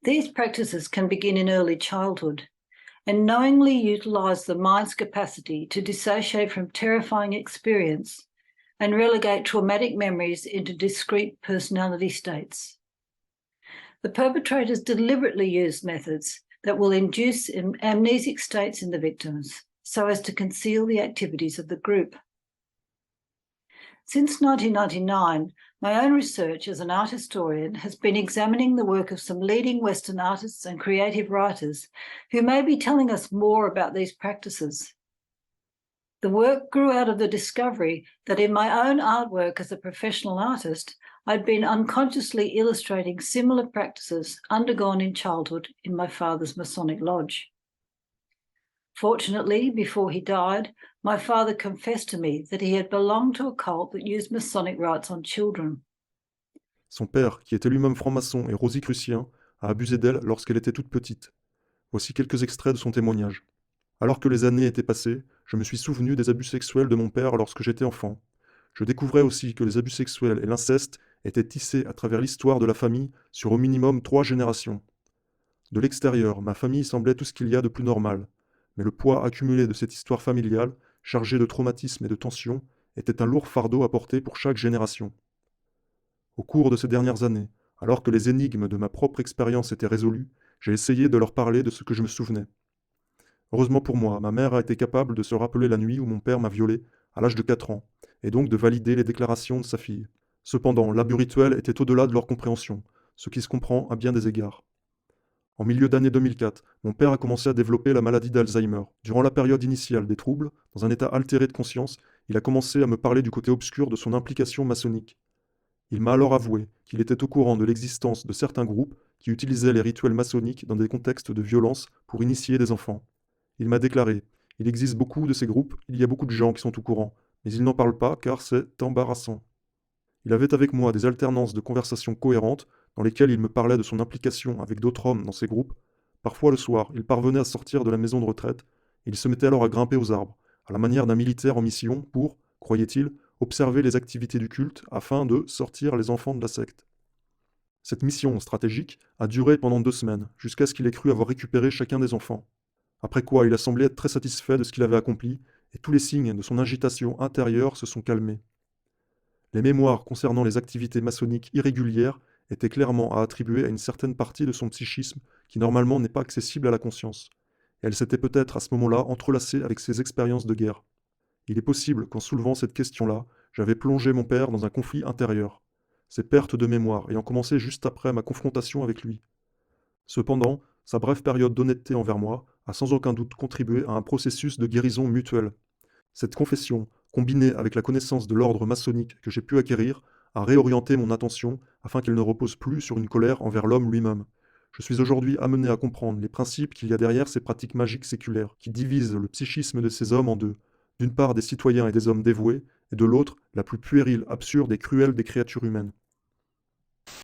These practices can begin in early childhood and knowingly utilize the mind's capacity to dissociate from terrifying experience and relegate traumatic memories into discrete personality states. The perpetrators deliberately use methods that will induce amnesic states in the victims so as to conceal the activities of the group. Since 1999, my own research as an art historian has been examining the work of some leading Western artists and creative writers who may be telling us more about these practices. The work grew out of the discovery that in my own artwork as a professional artist, I'd been unconsciously illustrating similar practices undergone in childhood in my father's Masonic lodge. Fortunately, before he died, my father confessed to me that he had belonged to a cult that used Masonic rites on children. Son père, qui était lui-même franc-maçon et rosicrucien, a abusé d'elle lorsqu'elle était toute petite. Voici quelques extraits de son témoignage. Alors que les années étaient passées, je me suis souvenu des abus sexuels de mon père lorsque j'étais enfant. Je découvrais aussi que les abus sexuels et l'inceste étaient tissés à travers l'histoire de la famille sur au minimum 3 générations. De l'extérieur, ma famille semblait tout ce qu'il y a de plus normal, mais le poids accumulé de cette histoire familiale, chargée de traumatismes et de tensions, était un lourd fardeau à porter pour chaque génération. Au cours de ces dernières années, alors que les énigmes de ma propre expérience étaient résolues, j'ai essayé de leur parler de ce que je me souvenais. Heureusement pour moi, ma mère a été capable de se rappeler la nuit où mon père m'a violé, à l'âge de 4 ans, et donc de valider les déclarations de sa fille. Cependant, l'abus rituel était au-delà de leur compréhension, ce qui se comprend à bien des égards. En milieu d'année 2004, mon père a commencé à développer la maladie d'Alzheimer. Durant la période initiale des troubles, dans un état altéré de conscience, il a commencé à me parler du côté obscur de son implication maçonnique. Il m'a alors avoué qu'il était au courant de l'existence de certains groupes qui utilisaient les rituels maçonniques dans des contextes de violence pour initier des enfants. Il m'a déclaré: il existe beaucoup de ces groupes, il y a beaucoup de gens qui sont au courant, mais ils n'en parlent pas car c'est embarrassant. Il avait avec moi des alternances de conversations cohérentes dans lesquelles il me parlait de son implication avec d'autres hommes dans ces groupes. Parfois le soir, il parvenait à sortir de la maison de retraite et il se mettait alors à grimper aux arbres, à la manière d'un militaire en mission pour, croyait-il, observer les activités du culte afin de sortir les enfants de la secte. Cette mission stratégique a duré pendant 2 semaines, jusqu'à ce qu'il ait cru avoir récupéré chacun des enfants. Après quoi, il a semblé être très satisfait de ce qu'il avait accompli, et tous les signes de son agitation intérieure se sont calmés. Les mémoires concernant les activités maçonniques irrégulières étaient clairement à attribuer à une certaine partie de son psychisme qui normalement n'est pas accessible à la conscience. Et elle s'était peut-être à ce moment-là entrelacée avec ses expériences de guerre. Il est possible qu'en soulevant cette question-là, j'avais plongé mon père dans un conflit intérieur, ces pertes de mémoire ayant commencé juste après ma confrontation avec lui. Cependant, sa brève période d'honnêteté envers moi a sans aucun doute contribué à un processus de guérison mutuelle. Cette confession, combinée avec la connaissance de l'ordre maçonnique que j'ai pu acquérir, a réorienté mon attention afin qu'elle ne repose plus sur une colère envers l'homme lui-même. Je suis aujourd'hui amené à comprendre les principes qu'il y a derrière ces pratiques magiques séculaires qui divisent le psychisme de ces hommes en deux. D'une part des citoyens et des hommes dévoués, et de l'autre la plus puérile, absurde et cruelle des créatures humaines.